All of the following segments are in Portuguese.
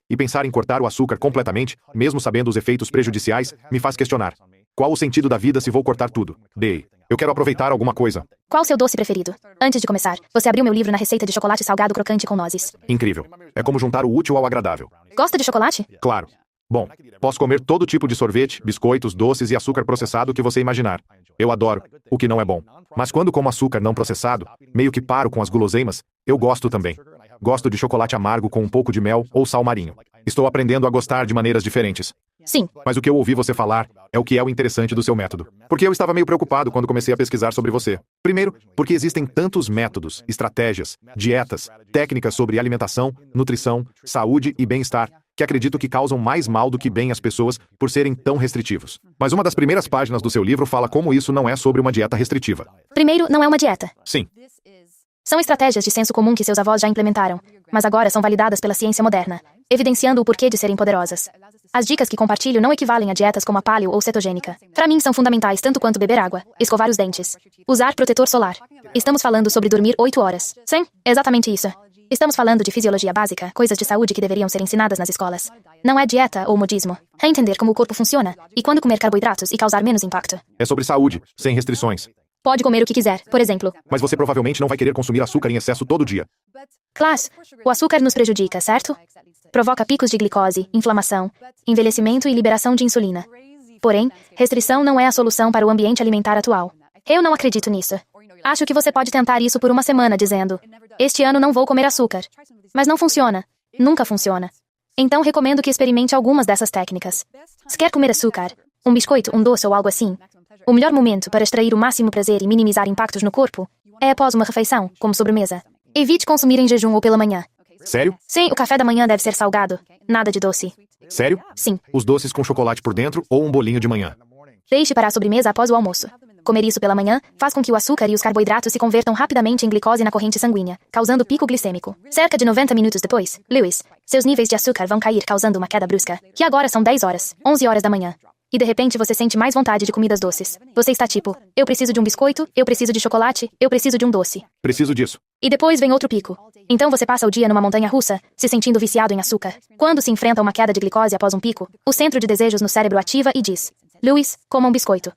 E pensar em cortar o açúcar completamente, mesmo sabendo os efeitos prejudiciais, me faz questionar. Qual o sentido da vida se vou cortar tudo? Eu quero aproveitar alguma coisa. Qual o seu doce preferido? Antes de começar, você abriu meu livro na receita de chocolate salgado crocante com nozes. Incrível. É como juntar o útil ao agradável. Gosta de chocolate? Claro. Bom, posso comer todo tipo de sorvete, biscoitos, doces e açúcar processado que você imaginar. Eu adoro, o que não é bom. Mas quando como açúcar não processado, meio que paro com as guloseimas, eu gosto também. Gosto de chocolate amargo com um pouco de mel ou sal marinho. Estou aprendendo a gostar de maneiras diferentes. Sim. Mas o que eu ouvi você falar é o que é o interessante do seu método. Porque eu estava meio preocupado quando comecei a pesquisar sobre você. Primeiro, porque existem tantos métodos, estratégias, dietas, técnicas sobre alimentação, nutrição, saúde e bem-estar, que acredito que causam mais mal do que bem às pessoas por serem tão restritivos. Mas uma das primeiras páginas do seu livro fala como isso não é sobre uma dieta restritiva. Primeiro, não é uma dieta. Sim. São estratégias de senso comum que seus avós já implementaram, mas agora são validadas pela ciência moderna, evidenciando o porquê de serem poderosas. As dicas que compartilho não equivalem a dietas como a paleo ou cetogênica. Para mim são fundamentais tanto quanto beber água, escovar os dentes, usar protetor solar. Estamos falando sobre dormir 8 horas. Sim, exatamente isso. Estamos falando de fisiologia básica, coisas de saúde que deveriam ser ensinadas nas escolas. Não é dieta ou modismo. É entender como o corpo funciona e quando comer carboidratos e causar menos impacto. É sobre saúde, sem restrições. Pode comer o que quiser, por exemplo. Mas você provavelmente não vai querer consumir açúcar em excesso todo dia. Class, o açúcar nos prejudica, certo? Provoca picos de glicose, inflamação, envelhecimento e liberação de insulina. Porém, restrição não é a solução para o ambiente alimentar atual. Eu não acredito nisso. Acho que você pode tentar isso por uma semana dizendo: este ano não vou comer açúcar. Mas não funciona. Nunca funciona. Então recomendo que experimente algumas dessas técnicas. Se quer comer açúcar, um biscoito, um doce ou algo assim, o melhor momento para extrair o máximo prazer e minimizar impactos no corpo é após uma refeição, como sobremesa. Evite consumir em jejum ou pela manhã. Sério? Sim, o café da manhã deve ser salgado. Nada de doce. Sério? Sim. Os doces com chocolate por dentro ou um bolinho de manhã? Deixe para a sobremesa após o almoço. Comer isso pela manhã faz com que o açúcar e os carboidratos se convertam rapidamente em glicose na corrente sanguínea, causando pico glicêmico. Cerca de 90 minutos depois, Lewis, seus níveis de açúcar vão cair causando uma queda brusca, que agora são 10 horas, 11 horas da manhã. E de repente você sente mais vontade de comidas doces. Você está tipo: eu preciso de um biscoito, eu preciso de chocolate, eu preciso de um doce. Preciso disso. E depois vem outro pico. Então você passa o dia numa montanha russa, se sentindo viciado em açúcar. Quando se enfrenta uma queda de glicose após um pico, o centro de desejos no cérebro ativa e diz: Lewis, coma um biscoito.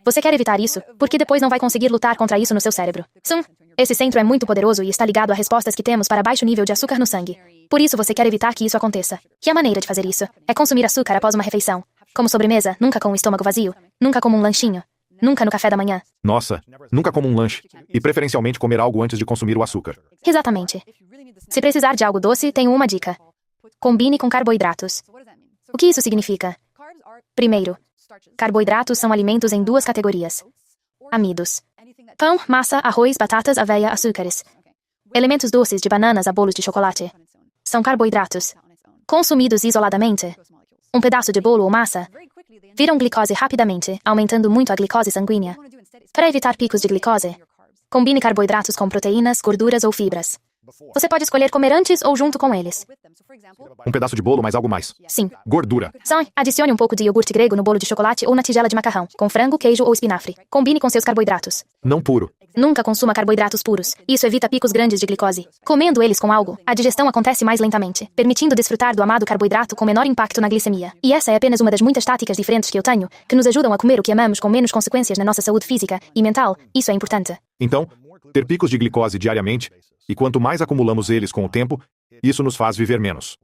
Você quer evitar isso, porque depois não vai conseguir lutar contra isso no seu cérebro. Sim, esse centro é muito poderoso e está ligado a respostas que temos para baixo nível de açúcar no sangue. Por isso você quer evitar que isso aconteça. E a maneira de fazer isso é consumir açúcar após uma refeição. Como sobremesa, nunca com o estômago vazio, nunca como um lanchinho, nunca no café da manhã. Nossa, nunca como um lanche. E preferencialmente comer algo antes de consumir o açúcar. Exatamente. Se precisar de algo doce, tenho uma dica. Combine com carboidratos. O que isso significa? Primeiro, carboidratos são alimentos em duas categorias: amidos. Pão, massa, arroz, batatas, aveia, açúcares. Elementos doces de bananas a bolos de chocolate. São carboidratos. Consumidos isoladamente, um pedaço de bolo ou massa viram glicose rapidamente, aumentando muito a glicose sanguínea. Para evitar picos de glicose, combine carboidratos com proteínas, gorduras ou fibras. Você pode escolher comer antes ou junto com eles. Um pedaço de bolo mais algo mais. Sim. Gordura. Só adicione um pouco de iogurte grego no bolo de chocolate ou na tigela de macarrão, com frango, queijo ou espinafre. Combine com seus carboidratos. Não puro. Nunca consuma carboidratos puros. Isso evita picos grandes de glicose. Comendo eles com algo, a digestão acontece mais lentamente, permitindo desfrutar do amado carboidrato com menor impacto na glicemia. E essa é apenas uma das muitas táticas diferentes que eu tenho, que nos ajudam a comer o que amamos com menos consequências na nossa saúde física e mental. Isso é importante. Então, ter picos de glicose diariamente, e quanto mais acumulamos eles com o tempo, isso nos faz viver menos.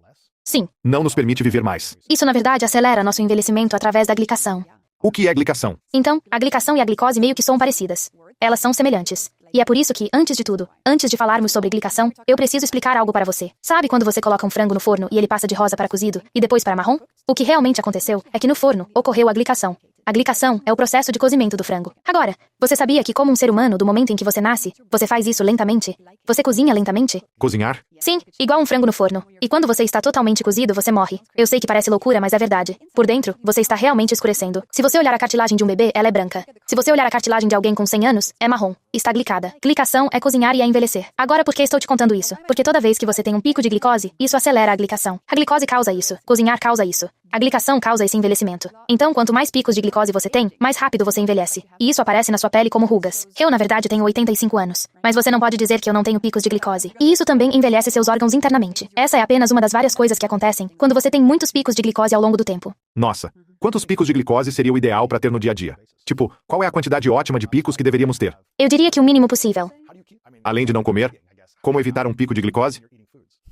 Sim. Não nos permite viver mais. Isso, na verdade, acelera nosso envelhecimento através da glicação. O que é glicação? Então, a glicação e a glicose meio que são parecidas. Elas são semelhantes. E é por isso que, antes de tudo, antes de falarmos sobre glicação, eu preciso explicar algo para você. Sabe quando você coloca um frango no forno e ele passa de rosa para cozido e depois para marrom? O que realmente aconteceu é que no forno ocorreu a glicação. A glicação é o processo de cozimento do frango. Agora, você sabia que como um ser humano, do momento em que você nasce, você faz isso lentamente? Você cozinha lentamente? Cozinhar? Sim, igual um frango no forno. E quando você está totalmente cozido, você morre. Eu sei que parece loucura, mas é verdade. Por dentro, você está realmente escurecendo. Se você olhar a cartilagem de um bebê, ela é branca. Se você olhar a cartilagem de alguém com 100 anos, é marrom. Está glicada. Glicação é cozinhar e é envelhecer. Agora, por que estou te contando isso? Porque toda vez que você tem um pico de glicose, isso acelera a glicação. A glicose causa isso. Cozinhar causa isso. A glicação causa esse envelhecimento. Então, quanto mais picos de glicose você tem, mais rápido você envelhece. E isso aparece na sua pele como rugas. Eu, na verdade, tenho 85 anos. Mas você não pode dizer que eu não tenho picos de glicose. E isso também envelhece seus órgãos internamente. Essa é apenas uma das várias coisas que acontecem quando você tem muitos picos de glicose ao longo do tempo. Nossa, quantos picos de glicose seria o ideal para ter no dia a dia? Tipo, qual é a quantidade ótima de picos que deveríamos ter? Eu diria que o mínimo possível. Além de não comer, como evitar um pico de glicose?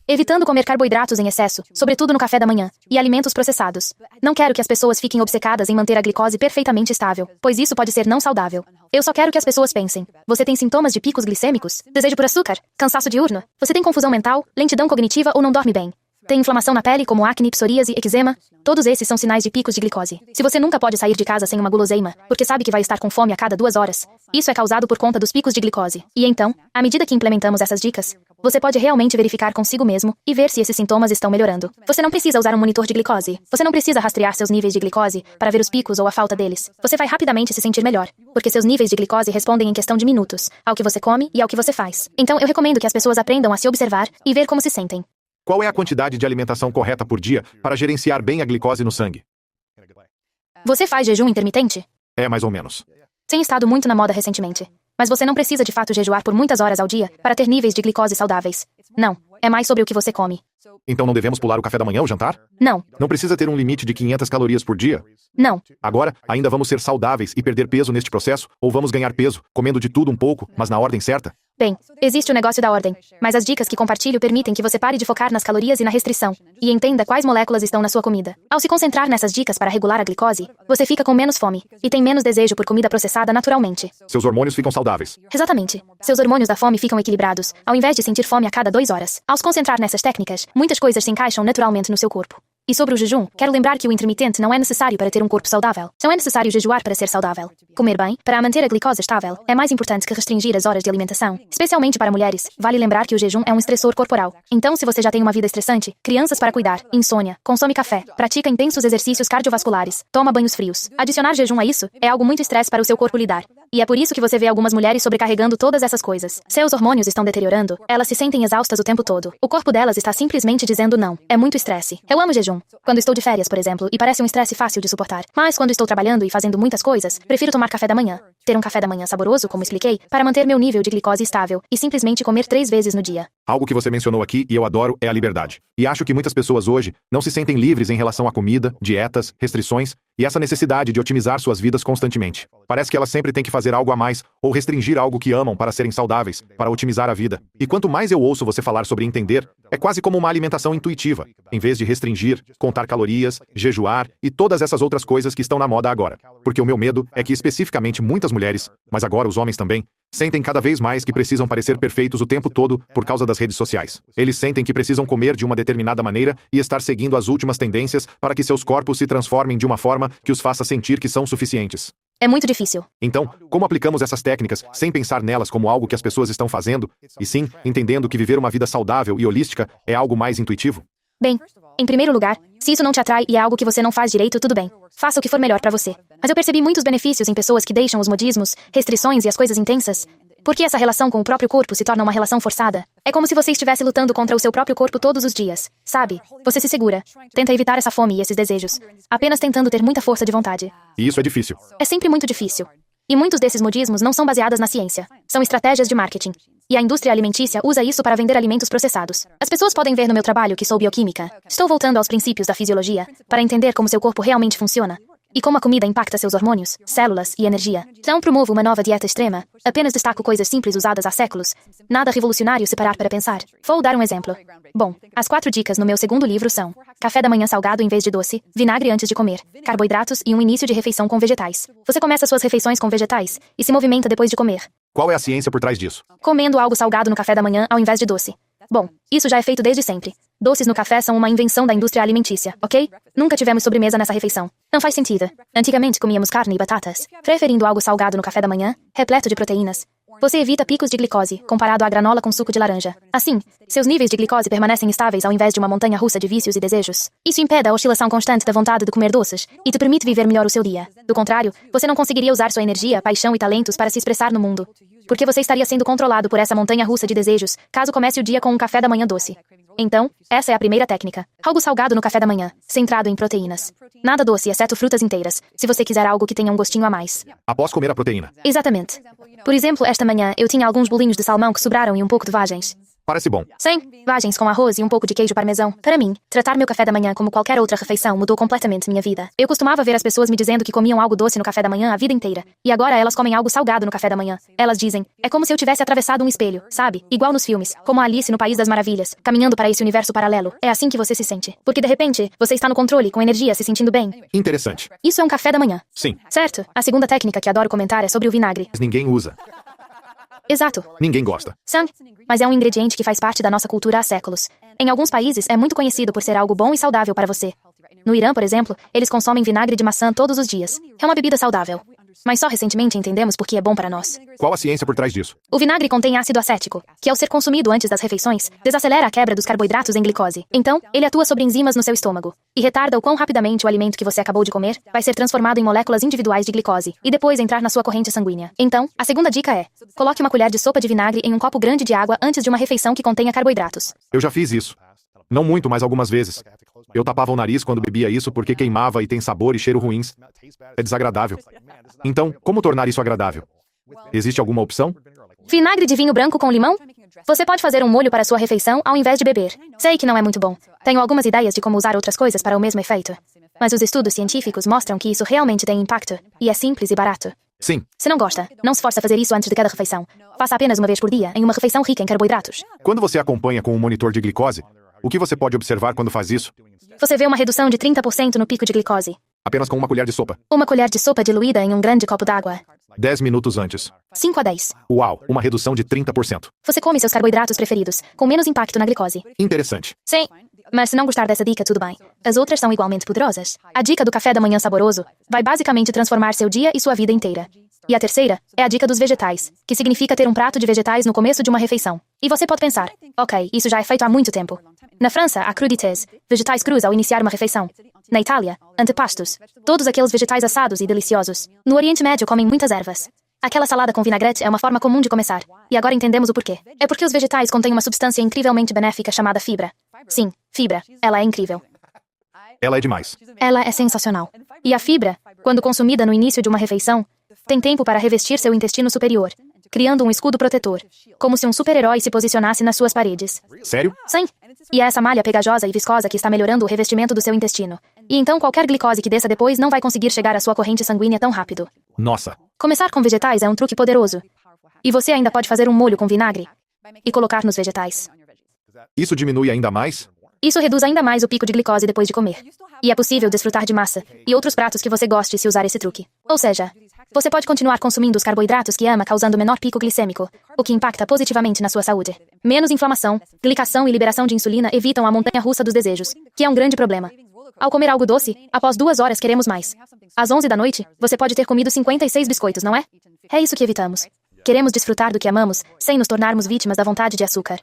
Evitando comer carboidratos em excesso, sobretudo no café da manhã, e alimentos processados. Não quero que as pessoas fiquem obcecadas em manter a glicose perfeitamente estável, pois isso pode ser não saudável. Eu só quero que as pessoas pensem: você tem sintomas de picos glicêmicos? Desejo por açúcar? Cansaço diurno? Você tem confusão mental, lentidão cognitiva ou não dorme bem? Tem inflamação na pele como acne, psoríase, eczema? Todos esses são sinais de picos de glicose. Se você nunca pode sair de casa sem uma guloseima, porque sabe que vai estar com fome a cada 2 horas, isso é causado por conta dos picos de glicose. E então, à medida que implementamos essas dicas, você pode realmente verificar consigo mesmo e ver se esses sintomas estão melhorando. Você não precisa usar um monitor de glicose. Você não precisa rastrear seus níveis de glicose para ver os picos ou a falta deles. Você vai rapidamente se sentir melhor, porque seus níveis de glicose respondem em questão de minutos, ao que você come e ao que você faz. Então, eu recomendo que as pessoas aprendam a se observar e ver como se sentem. Qual é a quantidade de alimentação correta por dia para gerenciar bem a glicose no sangue? Você faz jejum intermitente? É mais ou menos. Tem estado muito na moda recentemente. Mas você não precisa de fato jejuar por muitas horas ao dia para ter níveis de glicose saudáveis. Não, é mais sobre o que você come. Então não devemos pular o café da manhã ou jantar? Não, Não precisa ter um limite de 500 calorias por dia? não. Agora, ainda vamos ser saudáveis e perder peso neste processo? Ou vamos ganhar peso, comendo de tudo um pouco, mas na ordem certa? Bem, existe o negócio da ordem, mas as dicas que compartilho permitem que você pare de focar nas calorias e na restrição, e entenda quais moléculas estão na sua comida. Ao se concentrar nessas dicas para regular a glicose, você fica com menos fome, e tem menos desejo por comida processada naturalmente. Seus hormônios ficam saudáveis. Exatamente. Seus hormônios da fome ficam equilibrados, ao invés de sentir fome a cada 2 horas. Ao se concentrar nessas técnicas, muitas coisas se encaixam naturalmente no seu corpo. E sobre o jejum, quero lembrar que o intermitente não é necessário para ter um corpo saudável. Não é necessário jejuar para ser saudável. Comer bem, para manter a glicose estável, é mais importante que restringir as horas de alimentação. Especialmente para mulheres, vale lembrar que o jejum é um estressor corporal. Então, se você já tem uma vida estressante, crianças para cuidar, insônia, consome café, pratica intensos exercícios cardiovasculares, toma banhos frios. Adicionar jejum a isso é algo muito estresse para o seu corpo lidar. E é por isso que você vê algumas mulheres sobrecarregando todas essas coisas. Seus hormônios estão deteriorando, elas se sentem exaustas o tempo todo. O corpo delas está simplesmente dizendo não. É muito estresse. Eu amo jejum. Quando estou de férias, por exemplo, e parece um estresse fácil de suportar. Mas quando estou trabalhando e fazendo muitas coisas, prefiro tomar café da manhã. Ter um café da manhã saboroso, como expliquei, para manter meu nível de glicose estável, e simplesmente comer 3 vezes no dia. Algo que você mencionou aqui e eu adoro é a liberdade. E acho que muitas pessoas hoje não se sentem livres em relação à comida, dietas, restrições e essa necessidade de otimizar suas vidas constantemente. Parece que elas sempre têm que fazer algo a mais ou restringir algo que amam para serem saudáveis, para otimizar a vida. E quanto mais eu ouço você falar sobre entender, é quase como uma alimentação intuitiva, em vez de restringir, contar calorias, jejuar e todas essas outras coisas que estão na moda agora. Porque o meu medo é que especificamente muitas mulheres, mas agora os homens também, sentem cada vez mais que precisam parecer perfeitos o tempo todo por causa das redes sociais. Eles sentem que precisam comer de uma determinada maneira e estar seguindo as últimas tendências para que seus corpos se transformem de uma forma que os faça sentir que são suficientes. É muito difícil. Então, como aplicamos essas técnicas sem pensar nelas como algo que as pessoas estão fazendo, e sim entendendo que viver uma vida saudável e holística é algo mais intuitivo? Bem, em primeiro lugar, se isso não te atrai e é algo que você não faz direito, tudo bem. Faça o que for melhor pra você. Mas eu percebi muitos benefícios em pessoas que deixam os modismos, restrições e as coisas intensas. Porque essa relação com o próprio corpo se torna uma relação forçada. É como se você estivesse lutando contra o seu próprio corpo todos os dias, sabe? Você se segura, tenta evitar essa fome e esses desejos, apenas tentando ter muita força de vontade. E isso é difícil. É sempre muito difícil. E muitos desses modismos não são baseados na ciência. São estratégias de marketing. E a indústria alimentícia usa isso para vender alimentos processados. As pessoas podem ver no meu trabalho que sou bioquímica. Estou voltando aos princípios da fisiologia, para entender como seu corpo realmente funciona. E como a comida impacta seus hormônios, células e energia. Não promovo uma nova dieta extrema, apenas destaco coisas simples usadas há séculos. Nada revolucionário se parar para pensar. Vou dar um exemplo. Bom, as 4 dicas no meu segundo livro são: café da manhã salgado em vez de doce, vinagre antes de comer, carboidratos e um início de refeição com vegetais. Você começa suas refeições com vegetais e se movimenta depois de comer. Qual é a ciência por trás disso? Comendo algo salgado no café da manhã ao invés de doce. Bom, isso já é feito desde sempre. Doces no café são uma invenção da indústria alimentícia, ok? Nunca tivemos sobremesa nessa refeição. Não faz sentido. Antigamente comíamos carne e batatas. Preferindo algo salgado no café da manhã, repleto de proteínas. Você evita picos de glicose, comparado à granola com suco de laranja. Assim, seus níveis de glicose permanecem estáveis ao invés de uma montanha russa de vícios e desejos. Isso impede a oscilação constante da vontade de comer doces e te permite viver melhor o seu dia. Do contrário, você não conseguiria usar sua energia, paixão e talentos para se expressar no mundo. Porque você estaria sendo controlado por essa montanha russa de desejos, caso comece o dia com um café da manhã doce. Então, essa é a primeira técnica. Algo salgado no café da manhã, centrado em proteínas. Nada doce, exceto frutas inteiras, se você quiser algo que tenha um gostinho a mais. Após comer a proteína. Exatamente. Por exemplo, esta manhã eu tinha alguns bolinhos de salmão que sobraram e um pouco de vagens. Parece bom. Sim, vagens com arroz e um pouco de queijo parmesão. Para mim, tratar meu café da manhã como qualquer outra refeição mudou completamente minha vida. Eu costumava ver as pessoas me dizendo que comiam algo doce no café da manhã a vida inteira. E agora elas comem algo salgado no café da manhã. Elas dizem, é como se eu tivesse atravessado um espelho, sabe? Igual nos filmes, como a Alice no País das Maravilhas, caminhando para esse universo paralelo. É assim que você se sente. Porque de repente, você está no controle, com energia, se sentindo bem. Interessante. Isso é um café da manhã. Sim. Certo? A segunda técnica que adoro comentar é sobre o vinagre. Mas ninguém usa. Exato. Ninguém gosta. Sim, mas é um ingrediente que faz parte da nossa cultura há séculos. Em alguns países, é muito conhecido por ser algo bom e saudável para você. No Irã, por exemplo, eles consomem vinagre de maçã todos os dias. É uma bebida saudável. Mas só recentemente entendemos por que é bom para nós. Qual a ciência por trás disso? O vinagre contém ácido acético, que ao ser consumido antes das refeições, desacelera a quebra dos carboidratos em glicose. Então, ele atua sobre enzimas no seu estômago e retarda o quão rapidamente o alimento que você acabou de comer vai ser transformado em moléculas individuais de glicose e depois entrar na sua corrente sanguínea. Então, a segunda dica é: coloque uma colher de sopa de vinagre em um copo grande de água antes de uma refeição que contenha carboidratos. Eu já fiz isso. Não muito, mas algumas vezes. Eu tapava o nariz quando bebia isso porque queimava e tem sabor e cheiro ruins. É desagradável. Então, como tornar isso agradável? Existe alguma opção? Vinagre de vinho branco com limão? Você pode fazer um molho para sua refeição ao invés de beber. Sei que não é muito bom. Tenho algumas ideias de como usar outras coisas para o mesmo efeito. Mas os estudos científicos mostram que isso realmente tem impacto. E é simples e barato. Sim. Se não gosta, não se force a fazer isso antes de cada refeição. Faça apenas uma vez por dia, em uma refeição rica em carboidratos. Quando você acompanha com um monitor de glicose, o que você pode observar quando faz isso? Você vê uma redução de 30% no pico de glicose. Apenas com uma colher de sopa. Uma colher de sopa diluída em um grande copo d'água. 10 minutos antes. 5 a 10. Uau, uma redução de 30%. Você come seus carboidratos preferidos, com menos impacto na glicose. Interessante. Sim, mas se não gostar dessa dica, tudo bem. As outras são igualmente poderosas. A dica do café da manhã saboroso vai basicamente transformar seu dia e sua vida inteira. E a terceira é a dica dos vegetais, que significa ter um prato de vegetais no começo de uma refeição. E você pode pensar, ok, isso já é feito há muito tempo. Na França, há crudités, vegetais crus ao iniciar uma refeição. Na Itália, antepastos, todos aqueles vegetais assados e deliciosos. No Oriente Médio comem muitas ervas. Aquela salada com vinagrete é uma forma comum de começar. E agora entendemos o porquê. É porque os vegetais contêm uma substância incrivelmente benéfica chamada fibra. Sim, fibra. Ela é incrível. Ela é demais. Ela é sensacional. E a fibra, quando consumida no início de uma refeição, tem tempo para revestir seu intestino superior, criando um escudo protetor, como se um super-herói se posicionasse nas suas paredes. Sério? Sim. E é essa malha pegajosa e viscosa que está melhorando o revestimento do seu intestino. E então qualquer glicose que desça depois não vai conseguir chegar à sua corrente sanguínea tão rápido. Nossa. Começar com vegetais é um truque poderoso. E você ainda pode fazer um molho com vinagre e colocar nos vegetais. Isso diminui ainda mais? Isso reduz ainda mais o pico de glicose depois de comer. E é possível desfrutar de massa e outros pratos que você goste se usar esse truque. Ou seja, você pode continuar consumindo os carboidratos que ama, causando menor pico glicêmico, o que impacta positivamente na sua saúde. Menos inflamação, glicação e liberação de insulina evitam a montanha-russa dos desejos, que é um grande problema. Ao comer algo doce, após 2 horas queremos mais. Às 11 da noite, você pode ter comido 56 biscoitos, não é? É isso que evitamos. Queremos desfrutar do que amamos, sem nos tornarmos vítimas da vontade de açúcar.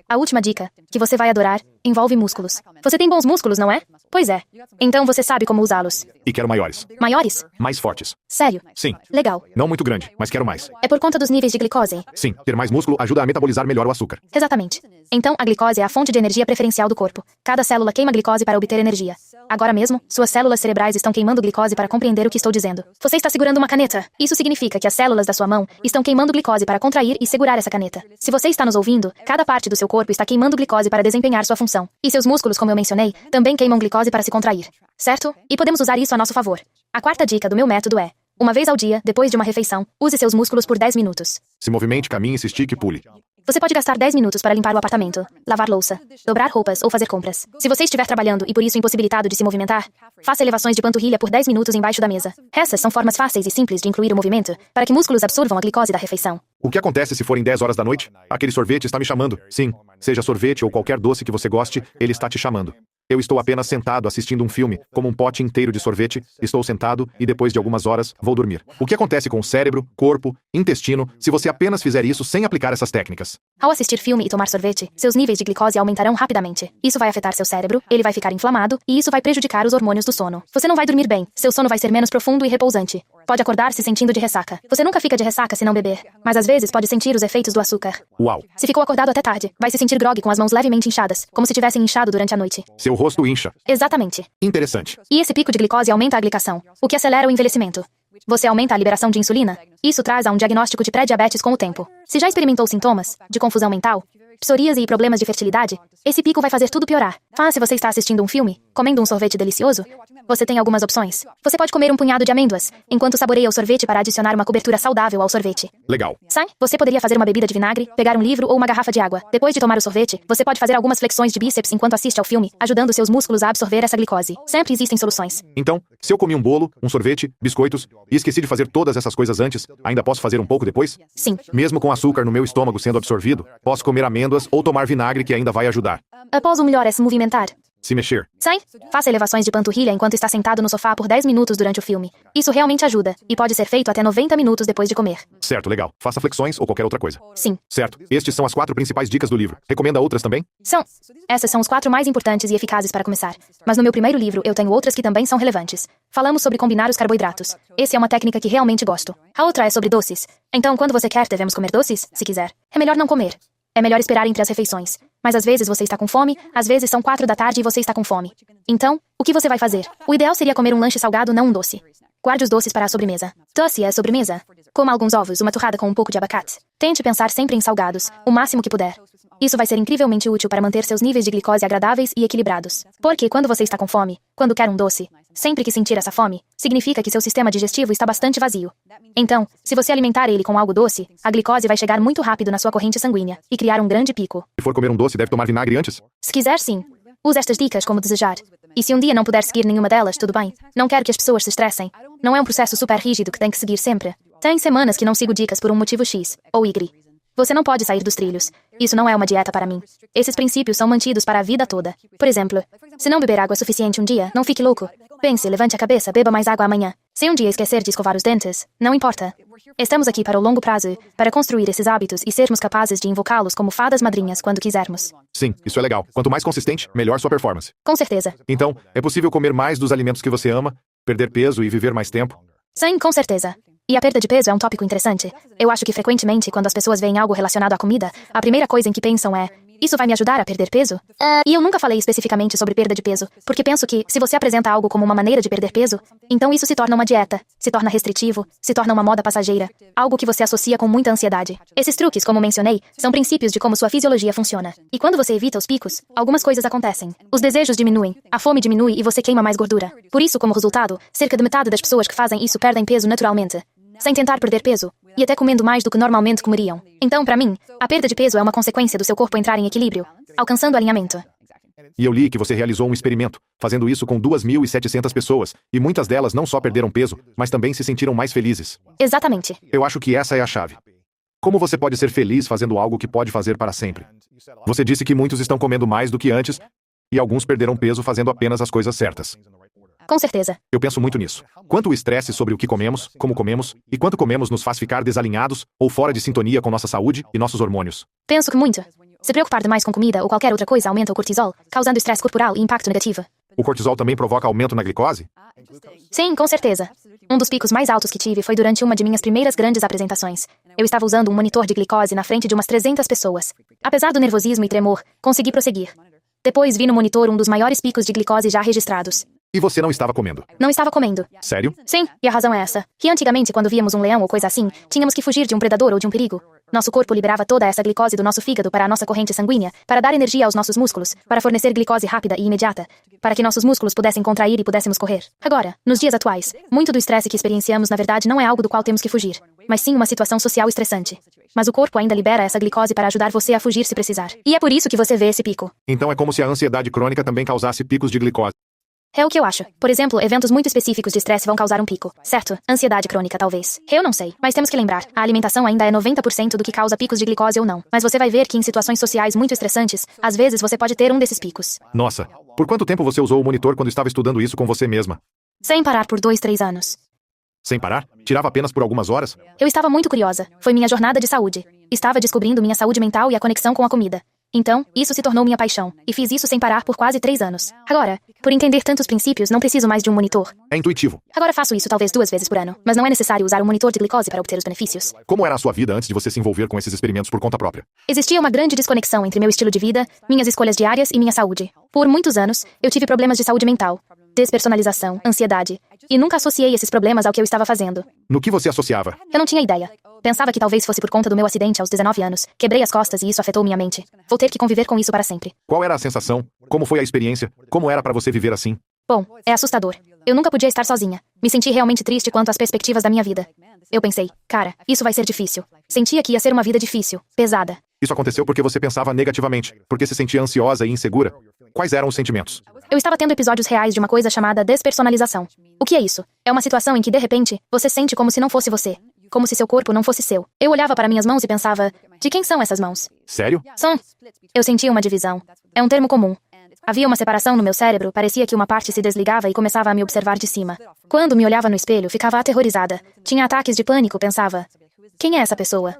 A última dica, que você vai adorar, envolve músculos. Você tem bons músculos, não é? Pois é. Então você sabe como usá-los. E quero maiores. Maiores? Mais fortes. Sério? Sim. Legal. Não muito grande, mas quero mais. É por conta dos níveis de glicose? Sim, ter mais músculo ajuda a metabolizar melhor o açúcar. Exatamente. Então, a glicose é a fonte de energia preferencial do corpo. Cada célula queima glicose para obter energia. Agora mesmo, suas células cerebrais estão queimando glicose para compreender o que estou dizendo. Você está segurando uma caneta. Isso significa que as células da sua mão estão queimando glicose para contrair e segurar essa caneta. Se você está nos ouvindo, cada parte do seu corpo está queimando glicose para desempenhar sua função. E seus músculos, como eu mencionei, também queimam glicose para se contrair. Certo? E podemos usar isso a nosso favor. A quarta dica do meu método é: uma vez ao dia, depois de uma refeição, use seus músculos por 10 minutos. Se movimente, caminhe, se estique e pule. Você pode gastar 10 minutos para limpar o apartamento, lavar louça, dobrar roupas ou fazer compras. Se você estiver trabalhando e por isso impossibilitado de se movimentar, faça elevações de panturrilha por 10 minutos embaixo da mesa. Essas são formas fáceis e simples de incluir o movimento, para que músculos absorvam a glicose da refeição. O que acontece se forem 10 horas da noite? Aquele sorvete está me chamando. Sim, seja sorvete ou qualquer doce que você goste, ele está te chamando. Eu estou apenas sentado assistindo um filme, como um pote inteiro de sorvete, estou sentado e depois de algumas horas, vou dormir. O que acontece com o cérebro, corpo, intestino, se você apenas fizer isso sem aplicar essas técnicas? Ao assistir filme e tomar sorvete, seus níveis de glicose aumentarão rapidamente. Isso vai afetar seu cérebro, ele vai ficar inflamado, e isso vai prejudicar os hormônios do sono. Você não vai dormir bem, seu sono vai ser menos profundo e repousante. Pode acordar se sentindo de ressaca. Você nunca fica de ressaca se não beber, mas às vezes pode sentir os efeitos do açúcar. Uau. Se ficou acordado até tarde, vai se sentir grogue com as mãos levemente inchadas, como se tivessem inchado durante a noite. Seu rosto incha. Exatamente. Interessante. E esse pico de glicose aumenta a glicação, o que acelera o envelhecimento. Você aumenta a liberação de insulina. Isso traz a um diagnóstico de pré-diabetes com o tempo. Se já experimentou sintomas de confusão mental, psoríase e problemas de fertilidade, esse pico vai fazer tudo piorar. Se você está assistindo um filme, comendo um sorvete delicioso, você tem algumas opções. Você pode comer um punhado de amêndoas, enquanto saboreia o sorvete para adicionar uma cobertura saudável ao sorvete. Legal. Você poderia fazer uma bebida de vinagre, pegar um livro ou uma garrafa de água. Depois de tomar o sorvete, você pode fazer algumas flexões de bíceps enquanto assiste ao filme, ajudando seus músculos a absorver essa glicose. Sempre existem soluções. Então, se eu comi um bolo, um sorvete, biscoitos, e esqueci de fazer todas essas coisas antes, ainda posso fazer um pouco depois? Sim. Mesmo com açúcar no meu estômago sendo absorvido, posso comer amêndoas ou tomar vinagre que ainda vai ajudar. Após o melhor é se movimentar. Se mexer. Faça elevações de panturrilha enquanto está sentado no sofá por 10 minutos durante o filme. Isso realmente ajuda, e pode ser feito até 90 minutos depois de comer. Certo, legal. Faça flexões ou qualquer outra coisa. Sim. Certo. Estes são as 4 principais dicas do livro. Recomenda outras também? Essas são os 4 mais importantes e eficazes para começar. Mas no meu primeiro livro eu tenho outras que também são relevantes. Falamos sobre combinar os carboidratos. Essa é uma técnica que realmente gosto. A outra é sobre doces. Então, quando você quer, devemos comer doces? Se quiser. É melhor não comer. É melhor esperar entre as refeições. Mas às vezes você está com fome, às vezes são 4 da tarde e você está com fome. Então, o que você vai fazer? O ideal seria comer um lanche salgado, não um doce. Guarde os doces para a sobremesa. Doce é a sobremesa. Coma alguns ovos, uma torrada com um pouco de abacate. Tente pensar sempre em salgados, o máximo que puder. Isso vai ser incrivelmente útil para manter seus níveis de glicose agradáveis e equilibrados. Porque quando você está com fome, quando quer um doce, sempre que sentir essa fome, significa que seu sistema digestivo está bastante vazio. Então, se você alimentar ele com algo doce, a glicose vai chegar muito rápido na sua corrente sanguínea e criar um grande pico. Se for comer um doce, deve tomar vinagre antes? Se quiser, sim. Use estas dicas como desejar. E se um dia não puder seguir nenhuma delas, tudo bem. Não quero que as pessoas se estressem. Não é um processo super rígido que tem que seguir sempre. Tem semanas que não sigo dicas por um motivo X ou Y. Você não pode sair dos trilhos. Isso não é uma dieta para mim. Esses princípios são mantidos para a vida toda. Por exemplo, se não beber água suficiente um dia, não fique louco. Pense, levante a cabeça, beba mais água amanhã. Se um dia esquecer de escovar os dentes, não importa. Estamos aqui para o longo prazo, para construir esses hábitos e sermos capazes de invocá-los como fadas madrinhas quando quisermos. Sim, isso é legal. Quanto mais consistente, melhor sua performance. Com certeza. Então, é possível comer mais dos alimentos que você ama, perder peso e viver mais tempo? Sim, com certeza. E a perda de peso é um tópico interessante. Eu acho que frequentemente, quando as pessoas veem algo relacionado à comida, a primeira coisa em que pensam é: isso vai me ajudar a perder peso? E eu nunca falei especificamente sobre perda de peso, porque penso que, se você apresenta algo como uma maneira de perder peso, então isso se torna uma dieta, se torna restritivo, se torna uma moda passageira, algo que você associa com muita ansiedade. Esses truques, como mencionei, são princípios de como sua fisiologia funciona. E quando você evita os picos, algumas coisas acontecem. Os desejos diminuem, a fome diminui e você queima mais gordura. Por isso, como resultado, cerca de metade das pessoas que fazem isso perdem peso naturalmente, sem tentar perder peso, e até comendo mais do que normalmente comeriam. Então, para mim, a perda de peso é uma consequência do seu corpo entrar em equilíbrio, alcançando alinhamento. E eu li que você realizou um experimento, fazendo isso com 2.700 pessoas, e muitas delas não só perderam peso, mas também se sentiram mais felizes. Exatamente. Eu acho que essa é a chave. Como você pode ser feliz fazendo algo que pode fazer para sempre? Você disse que muitos estão comendo mais do que antes, e alguns perderam peso fazendo apenas as coisas certas. Com certeza. Eu penso muito nisso. Quanto o estresse sobre o que comemos, como comemos, e quanto comemos nos faz ficar desalinhados ou fora de sintonia com nossa saúde e nossos hormônios. Penso que muito. Se preocupar demais com comida ou qualquer outra coisa aumenta o cortisol, causando estresse corporal e impacto negativo. O cortisol também provoca aumento na glicose? Sim, com certeza. Um dos picos mais altos que tive foi durante uma de minhas primeiras grandes apresentações. Eu estava usando um monitor de glicose na frente de umas 300 pessoas. Apesar do nervosismo e tremor, consegui prosseguir. Depois vi no monitor um dos maiores picos de glicose já registrados. E você não estava comendo? Não estava comendo. Sério? Sim, e a razão é essa. Que antigamente, quando víamos um leão ou coisa assim, tínhamos que fugir de um predador ou de um perigo. Nosso corpo liberava toda essa glicose do nosso fígado para a nossa corrente sanguínea, para dar energia aos nossos músculos, para fornecer glicose rápida e imediata, para que nossos músculos pudessem contrair e pudéssemos correr. Agora, nos dias atuais, muito do estresse que experienciamos na verdade não é algo do qual temos que fugir, mas sim uma situação social estressante. Mas o corpo ainda libera essa glicose para ajudar você a fugir se precisar. E é por isso que você vê esse pico. Então é como se a ansiedade crônica também causasse picos de glicose. É o que eu acho. Por exemplo, eventos muito específicos de estresse vão causar um pico, certo? Ansiedade crônica, talvez. Eu não sei, mas temos que lembrar, a alimentação ainda é 90% do que causa picos de glicose ou não. Mas você vai ver que em situações sociais muito estressantes, às vezes você pode ter um desses picos. Nossa, por quanto tempo você usou o monitor quando estava estudando isso com você mesma? Sem parar por 2, 3 anos. Sem parar? Tirava apenas por algumas horas? Eu estava muito curiosa. Foi minha jornada de saúde. Estava descobrindo minha saúde mental e a conexão com a comida. Então, isso se tornou minha paixão, e fiz isso sem parar por quase 3 anos. Agora, por entender tantos princípios, não preciso mais de um monitor. É intuitivo. Agora faço isso talvez 2 vezes por ano, mas não é necessário usar um monitor de glicose para obter os benefícios. Como era a sua vida antes de você se envolver com esses experimentos por conta própria? Existia uma grande desconexão entre meu estilo de vida, minhas escolhas diárias e minha saúde. Por muitos anos, eu tive problemas de saúde mental, despersonalização, ansiedade, e nunca associei esses problemas ao que eu estava fazendo. No que você associava? Eu não tinha ideia. Pensava que talvez fosse por conta do meu acidente aos 19 anos. Quebrei as costas e isso afetou minha mente. Vou ter que conviver com isso para sempre. Qual era a sensação? Como foi a experiência? Como era para você viver assim? Bom, é assustador. Eu nunca podia estar sozinha. Me senti realmente triste quanto às perspectivas da minha vida. Eu pensei, cara, isso vai ser difícil. Sentia que ia ser uma vida difícil, pesada. Isso aconteceu porque você pensava negativamente, porque se sentia ansiosa e insegura. Quais eram os sentimentos? Eu estava tendo episódios reais de uma coisa chamada despersonalização. O que é isso? É uma situação em que, de repente, você sente como se não fosse você. Como se seu corpo não fosse seu. Eu olhava para minhas mãos e pensava, de quem são essas mãos? Sério? São. Eu sentia uma divisão. É um termo comum. Havia uma separação no meu cérebro, parecia que uma parte se desligava e começava a me observar de cima. Quando me olhava no espelho, ficava aterrorizada. Tinha ataques de pânico, pensava, quem é essa pessoa?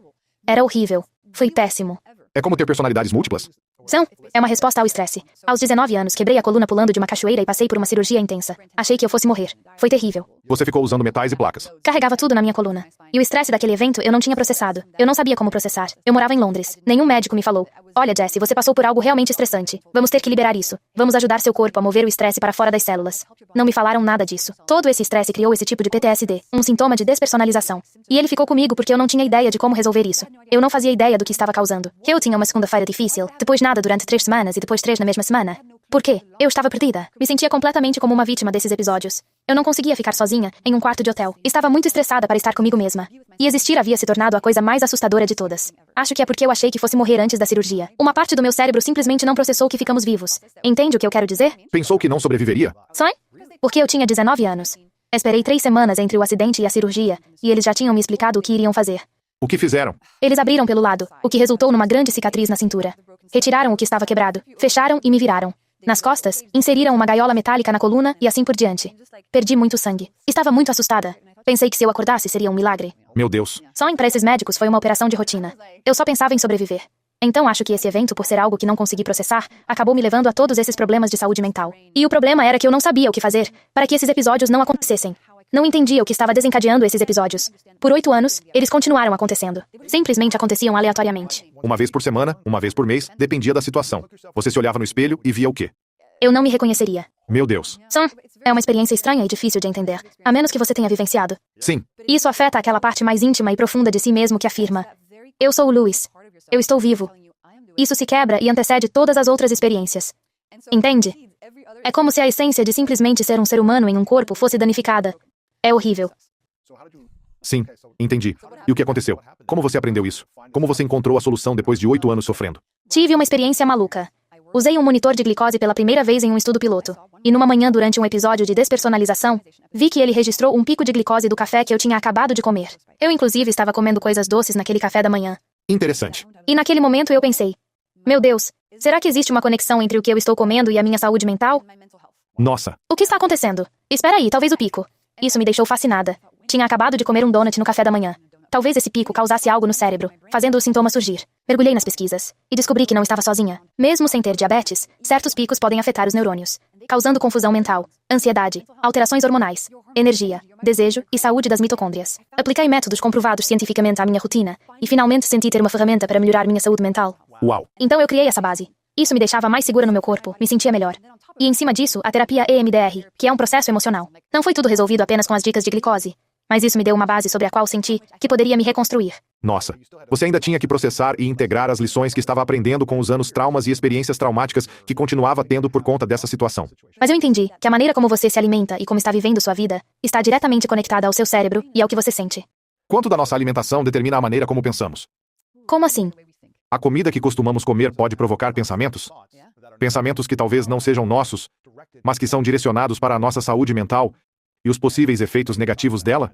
Era horrível. Foi péssimo. É como ter personalidades múltiplas? São. É uma resposta ao estresse. Aos 19 anos, quebrei a coluna pulando de uma cachoeira e passei por uma cirurgia intensa. Achei que eu fosse morrer. Foi terrível. Você ficou usando metais e placas. Carregava tudo na minha coluna. E o estresse daquele evento eu não tinha processado. Eu não sabia como processar. Eu morava em Londres. Nenhum médico me falou. Olha, Jessie, você passou por algo realmente estressante. Vamos ter que liberar isso. Vamos ajudar seu corpo a mover o estresse para fora das células. Não me falaram nada disso. Todo esse estresse criou esse tipo de PTSD, um sintoma de despersonalização. E ele ficou comigo porque eu não tinha ideia de como resolver isso. Eu não fazia ideia do que estava causando. Eu tinha uma segunda-feira difícil, depois nada durante 3 semanas e depois 3 na mesma semana. Por quê? Eu estava perdida. Me sentia completamente como uma vítima desses episódios. Eu não conseguia ficar sozinha, em um quarto de hotel. Estava muito estressada para estar comigo mesma. E existir havia se tornado a coisa mais assustadora de todas. Acho que é porque eu achei que fosse morrer antes da cirurgia. Uma parte do meu cérebro simplesmente não processou que ficamos vivos. Entende o que eu quero dizer? Pensou que não sobreviveria? Sonho? Porque eu tinha 19 anos. Esperei 3 semanas entre o acidente e a cirurgia, e eles já tinham me explicado o que iriam fazer. O que fizeram? Eles abriram pelo lado, o que resultou numa grande cicatriz na cintura. Retiraram o que estava quebrado, fecharam e me viraram. Nas costas, inseriram uma gaiola metálica na coluna e assim por diante. Perdi muito sangue. Estava muito assustada. Pensei que se eu acordasse seria um milagre. Meu Deus. Sonho para esses médicos foi uma operação de rotina. Eu só pensava em sobreviver. Então acho que esse evento, por ser algo que não consegui processar, acabou me levando a todos esses problemas de saúde mental. E o problema era que eu não sabia o que fazer para que esses episódios não acontecessem. Não entendia o que estava desencadeando esses episódios. Por 8 anos, eles continuaram acontecendo. Simplesmente aconteciam aleatoriamente. Uma vez por semana, uma vez por mês, dependia da situação. Você se olhava no espelho e via o quê? Eu não me reconheceria. Meu Deus. É uma experiência estranha e difícil de entender, a menos que você tenha vivenciado. Sim. Isso afeta aquela parte mais íntima e profunda de si mesmo que afirma: eu sou o Louis. Eu estou vivo. Isso se quebra e antecede todas as outras experiências. Entende? É como se a essência de simplesmente ser um ser humano em um corpo fosse danificada. É horrível. Sim, entendi. E o que aconteceu? Como você aprendeu isso? Como você encontrou a solução depois de 8 anos sofrendo? Tive uma experiência maluca. Usei um monitor de glicose pela primeira vez em um estudo piloto. E numa manhã durante um episódio de despersonalização, vi que ele registrou um pico de glicose do café que eu tinha acabado de comer. Eu inclusive estava comendo coisas doces naquele café da manhã. Interessante. E naquele momento eu pensei: meu Deus, será que existe uma conexão entre o que eu estou comendo e a minha saúde mental? Nossa. O que está acontecendo? Espera aí, talvez o pico. Isso me deixou fascinada. Tinha acabado de comer um donut no café da manhã. Talvez esse pico causasse algo no cérebro, fazendo os sintomas surgir. Mergulhei nas pesquisas e descobri que não estava sozinha. Mesmo sem ter diabetes, certos picos podem afetar os neurônios, causando confusão mental, ansiedade, alterações hormonais, energia, desejo e saúde das mitocôndrias. Apliquei métodos comprovados cientificamente à minha rotina e finalmente senti ter uma ferramenta para melhorar minha saúde mental. Uau. Então eu criei essa base. Isso me deixava mais segura no meu corpo, me sentia melhor. E em cima disso, a terapia EMDR, que é um processo emocional. Não foi tudo resolvido apenas com as dicas de glicose, mas isso me deu uma base sobre a qual senti que poderia me reconstruir. Nossa. Você ainda tinha que processar e integrar as lições que estava aprendendo com os anos traumas e experiências traumáticas que continuava tendo por conta dessa situação. Mas eu entendi que a maneira como você se alimenta e como está vivendo sua vida está diretamente conectada ao seu cérebro e ao que você sente. Quanto da nossa alimentação determina a maneira como pensamos? Como assim? A comida que costumamos comer pode provocar pensamentos? Pensamentos que talvez não sejam nossos, mas que são direcionados para a nossa saúde mental e os possíveis efeitos negativos dela?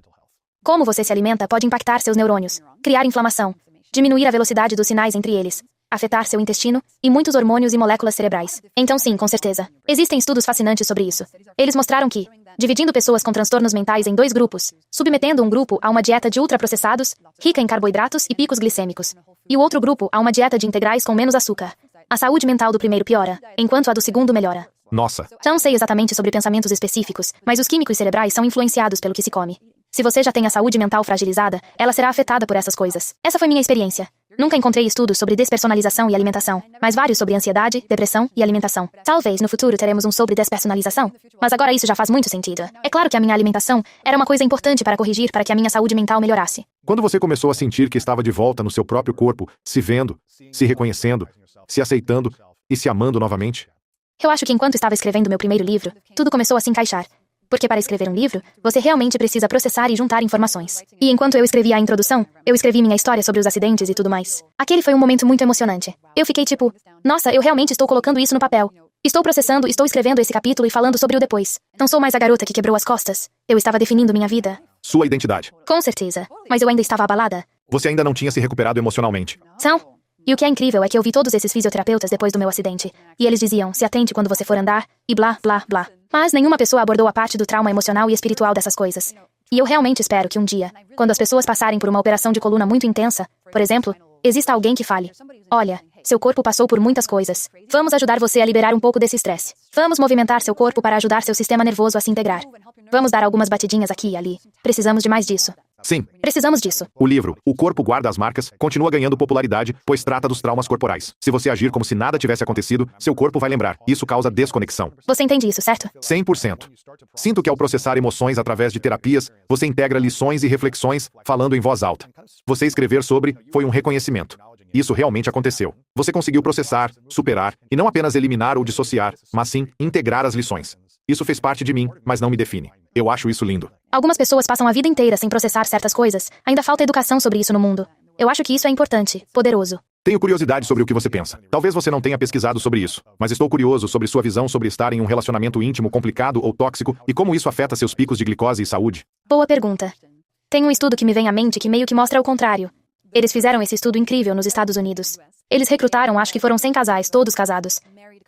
Como você se alimenta pode impactar seus neurônios, criar inflamação, diminuir a velocidade dos sinais entre eles, afetar seu intestino e muitos hormônios e moléculas cerebrais. Então sim, com certeza. Existem estudos fascinantes sobre isso. Eles mostraram que, dividindo pessoas com transtornos mentais em 2 grupos, submetendo um grupo a uma dieta de ultraprocessados, rica em carboidratos e picos glicêmicos, e o outro grupo a uma dieta de integrais com menos açúcar, A saúde mental do primeiro piora, enquanto a do segundo melhora. Nossa, Já não sei exatamente sobre pensamentos específicos, mas os químicos cerebrais são influenciados pelo que se come. Se você já tem a saúde mental fragilizada, ela será afetada por essas coisas. Essa foi minha experiência. Nunca encontrei estudos sobre despersonalização e alimentação, mas vários sobre ansiedade, depressão e alimentação. Talvez no futuro teremos um sobre despersonalização, mas agora isso já faz muito sentido. É claro que a minha alimentação era uma coisa importante para corrigir para que a minha saúde mental melhorasse. quando você começou a sentir que estava de volta no seu próprio corpo, se vendo, se reconhecendo, se aceitando e se amando novamente? Eu acho que enquanto estava escrevendo meu primeiro livro, tudo começou a se encaixar. Porque para escrever um livro, você realmente precisa processar e juntar informações. E enquanto eu escrevia a introdução, eu escrevi minha história sobre os acidentes e tudo mais. Aquele foi um momento muito emocionante. Eu fiquei tipo, nossa, eu realmente estou colocando isso no papel. Estou processando, estou escrevendo esse capítulo e falando sobre o depois. Não sou mais a garota que quebrou as costas. Eu estava definindo minha vida. Sua identidade. Com certeza. Mas eu ainda estava abalada. Você ainda não tinha se recuperado emocionalmente. São? E o que é incrível é que eu vi todos esses fisioterapeutas depois do meu acidente. E eles diziam, se atente quando você for andar, e blá, blá, blá. Mas nenhuma pessoa abordou a parte do trauma emocional e espiritual dessas coisas. E eu realmente espero que um dia, quando as pessoas passarem por uma operação de coluna muito intensa, por exemplo, exista alguém que fale, olha, seu corpo passou por muitas coisas. Vamos ajudar você a liberar um pouco desse estresse. Vamos movimentar seu corpo para ajudar seu sistema nervoso a se integrar. Vamos dar algumas batidinhas aqui e ali. Precisamos de mais disso. Sim. Precisamos disso. O livro, O Corpo Guarda as Marcas, continua ganhando popularidade, pois trata dos traumas corporais. Se você agir como se nada tivesse acontecido, seu corpo vai lembrar. Isso causa desconexão. Você entende isso, certo? 100%. Sinto que ao processar emoções através de terapias, você integra lições e reflexões, falando em voz alta. Você escrever sobre foi um reconhecimento. Isso realmente aconteceu. Você conseguiu processar, superar, e não apenas eliminar ou dissociar, mas sim integrar as lições. Isso fez parte de mim, mas não me define. Eu acho isso lindo. Algumas pessoas passam a vida inteira sem processar certas coisas. Ainda falta educação sobre isso no mundo. Eu acho que isso é importante, poderoso. Tenho curiosidade sobre o que você pensa. Talvez você não tenha pesquisado sobre isso, mas estou curioso sobre sua visão sobre estar em um relacionamento íntimo complicado ou tóxico e como isso afeta seus picos de glicose e saúde. Boa pergunta. Tem um estudo que me vem à mente que meio que mostra o contrário. Eles fizeram esse estudo incrível nos Estados Unidos. Eles recrutaram, acho que foram 100 casais, todos casados.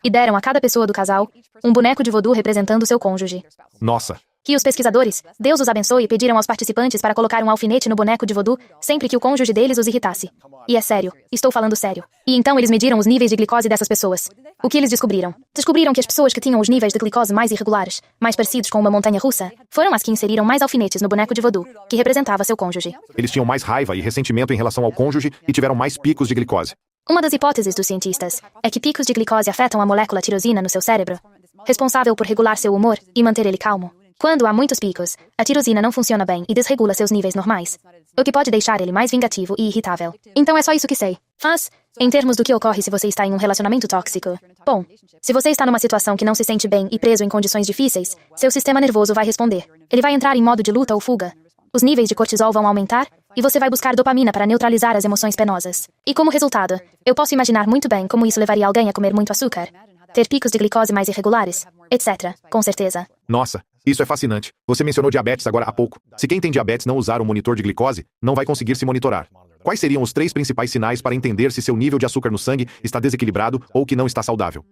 E deram a cada pessoa do casal um boneco de voodoo representando seu cônjuge. Nossa. Que os pesquisadores, Deus os abençoe, pediram aos participantes para colocar um alfinete no boneco de voodoo sempre que o cônjuge deles os irritasse. E é sério, estou falando sério. E então eles mediram os níveis de glicose dessas pessoas. O que eles descobriram? Descobriram que as pessoas que tinham os níveis de glicose mais irregulares, mais parecidos com uma montanha russa, foram as que inseriram mais alfinetes no boneco de voodoo, que representava seu cônjuge. Eles tinham mais raiva e ressentimento em relação ao cônjuge e tiveram mais picos de glicose. Uma das hipóteses dos cientistas é que picos de glicose afetam a molécula tirosina no seu cérebro, responsável por regular seu humor e manter ele calmo. Quando há muitos picos, a tirosina não funciona bem e desregula seus níveis normais, o que pode deixar ele mais vingativo e irritável. Então é só isso que sei. Mas, em termos do que ocorre se você está em um relacionamento tóxico, bom, se você está numa situação que não se sente bem e preso em condições difíceis, seu sistema nervoso vai responder. Ele vai entrar em modo de luta ou fuga. Os níveis de cortisol vão aumentar e você vai buscar dopamina para neutralizar as emoções penosas. E como resultado, eu posso imaginar muito bem como isso levaria alguém a comer muito açúcar, ter picos de glicose mais irregulares, etc. Com certeza. Nossa, isso é fascinante. Você mencionou diabetes agora há pouco. Se quem tem diabetes não usar um monitor de glicose, não vai conseguir se monitorar. Quais seriam os 3 principais sinais para entender se seu nível de açúcar no sangue está desequilibrado ou que não está saudável?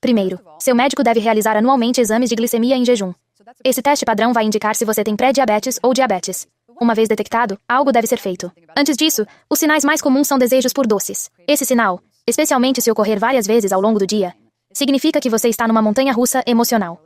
Primeiro, seu médico deve realizar anualmente exames de glicemia em jejum. Esse teste padrão vai indicar se você tem pré-diabetes ou diabetes. Uma vez detectado, algo deve ser feito. Antes disso, os sinais mais comuns são desejos por doces. Esse sinal, especialmente se ocorrer várias vezes ao longo do dia, significa que você está numa montanha-russa emocional.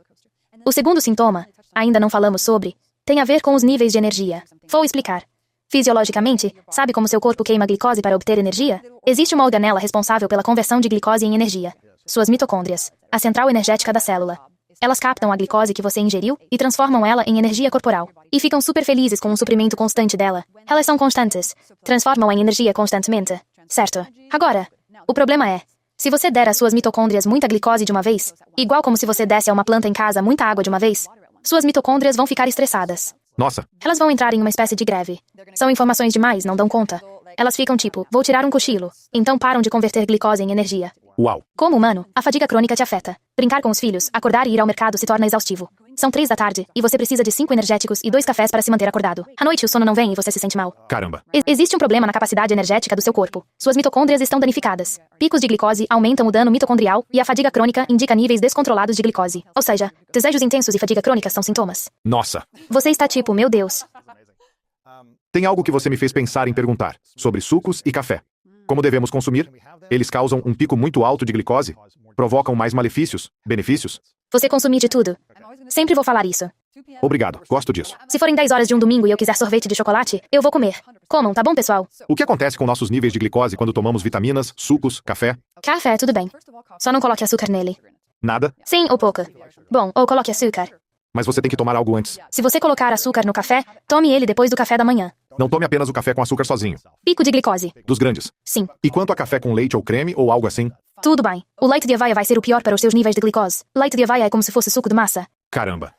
O segundo sintoma, ainda não falamos sobre, tem a ver com os níveis de energia. Vou explicar. Fisiologicamente, sabe como seu corpo queima glicose para obter energia? Existe uma organela responsável pela conversão de glicose em energia. Suas mitocôndrias, a central energética da célula. Elas captam a glicose que você ingeriu e transformam ela em energia corporal. E ficam super felizes com um suprimento constante dela. Elas são constantes. Transformam em energia constantemente. Certo? Agora, o problema é, se você der às suas mitocôndrias muita glicose de uma vez, igual como se você desse a uma planta em casa muita água de uma vez, suas mitocôndrias vão ficar estressadas. Nossa. Elas vão entrar em uma espécie de greve. São informações demais, não dão conta. Elas ficam tipo, vou tirar um cochilo. Então param de converter glicose em energia. Uau. Como humano, a fadiga crônica te afeta. Brincar com os filhos, acordar e ir ao mercado se torna exaustivo. São 3 da tarde, e você precisa de 5 energéticos e 2 cafés para se manter acordado. À noite o sono não vem e você se sente mal. Caramba. Existe um problema na capacidade energética do seu corpo. Suas mitocôndrias estão danificadas. Picos de glicose aumentam o dano mitocondrial e a fadiga crônica indica níveis descontrolados de glicose. Ou seja, desejos intensos e fadiga crônica são sintomas. Nossa. Você está tipo, meu Deus. Tem algo que você me fez pensar em perguntar, sobre sucos e café. Como devemos consumir? Eles causam um pico muito alto de glicose, provocam mais malefícios, benefícios. Você consumir de tudo. Sempre vou falar isso. Obrigado, gosto disso. Se forem 10 horas de um domingo e eu quiser sorvete de chocolate, eu vou comer. Comam, tá bom, pessoal? O que acontece com nossos níveis de glicose quando tomamos vitaminas, sucos, café? Café, tudo bem. Só não coloque açúcar nele. Nada? Sim ou pouco. Bom, ou coloque açúcar. Mas você tem que tomar algo antes. Se você colocar açúcar no café, tome ele depois do café da manhã. Não tome apenas o café com açúcar sozinho. Pico de glicose. Dos grandes. Sim. E quanto a café com leite ou creme ou algo assim? Tudo bem. O leite de aveia vai ser o pior para os seus níveis de glicose. Leite de aveia é como se fosse suco de massa. Caramba.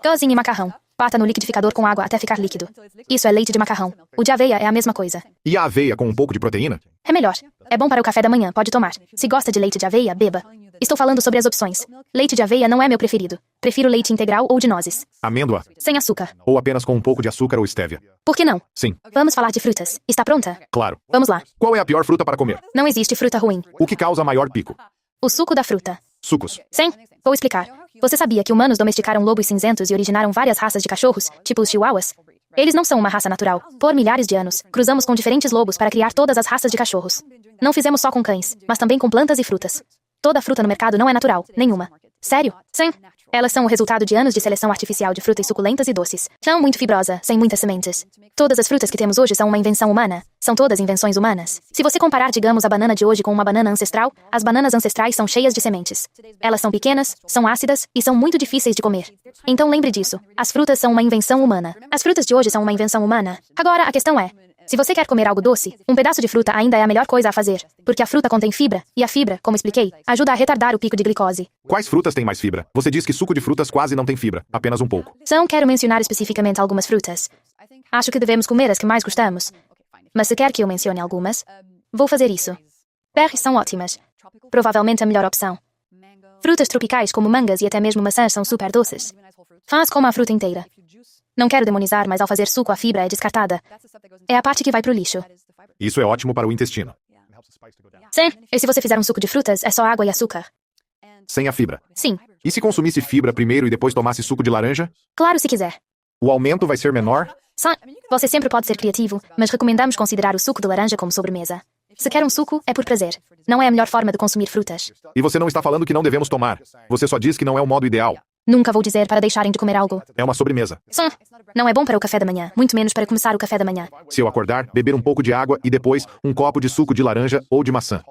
Cozinhe macarrão. Bata no liquidificador com água até ficar líquido. Isso é leite de macarrão. O de aveia é a mesma coisa. E a aveia com um pouco de proteína? É melhor. É bom para o café da manhã, pode tomar. Se gosta de leite de aveia, beba. Estou falando sobre as opções. Leite de aveia não é meu preferido. Prefiro leite integral ou de nozes. Amêndoa? Sem açúcar. Ou apenas com um pouco de açúcar ou estévia? Por que não? Sim, Vamos falar de frutas. Está pronta? claro. Vamos lá. Qual é a pior fruta para comer? Não existe fruta ruim. O que causa maior pico? O suco da fruta. Sucos. Sim, vou explicar. Você sabia que humanos domesticaram lobos cinzentos e originaram várias raças de cachorros, tipo os chihuahuas? Eles não são uma raça natural. Por milhares de anos, cruzamos com diferentes lobos para criar todas as raças de cachorros. Não fizemos só com cães, mas também com plantas e frutas. Toda fruta no mercado não é natural, nenhuma. Sério? Sim. Elas são o resultado de anos de seleção artificial de frutas suculentas e doces. São muito fibrosa, sem muitas sementes. Todas as frutas que temos hoje são uma invenção humana. São todas invenções humanas. Se você comparar, digamos, a banana de hoje com uma banana ancestral, as bananas ancestrais são cheias de sementes. Elas são pequenas, são ácidas e são muito difíceis de comer. Então lembre disso. As frutas são uma invenção humana. As frutas de hoje são uma invenção humana. Agora, a questão é, se você quer comer algo doce, um pedaço de fruta ainda é a melhor coisa a fazer, porque a fruta contém fibra, e a fibra, como expliquei, ajuda a retardar o pico de glicose. Quais frutas têm mais fibra? Você diz que suco de frutas quase não tem fibra, apenas um pouco. Quero mencionar especificamente algumas frutas. Acho que devemos comer as que mais gostamos. Mas se quer que eu mencione algumas, vou fazer isso. Berries são ótimas. Provavelmente a melhor opção. Frutas tropicais como mangas e até mesmo maçãs são super doces. Faz como a fruta inteira. Não quero demonizar, mas ao fazer suco a fibra é descartada. É a parte que vai pro lixo. Isso é ótimo para o intestino. Sim, e se você fizer um suco de frutas, é só água e açúcar. Sem a fibra. Sim, E se consumisse fibra primeiro e depois tomasse suco de laranja? claro se quiser. O aumento vai ser menor? Você sempre pode ser criativo, mas recomendamos considerar o suco de laranja como sobremesa. Se quer um suco, é por prazer. Não é a melhor forma de consumir frutas. E você não está falando que não devemos tomar. Você só diz que não é o modo ideal. Nunca vou dizer para deixarem de comer algo. É uma sobremesa. Não é bom para o café da manhã, muito menos para começar o café da manhã. Se eu acordar, beber um pouco de água e depois um copo de suco de laranja ou de maçã.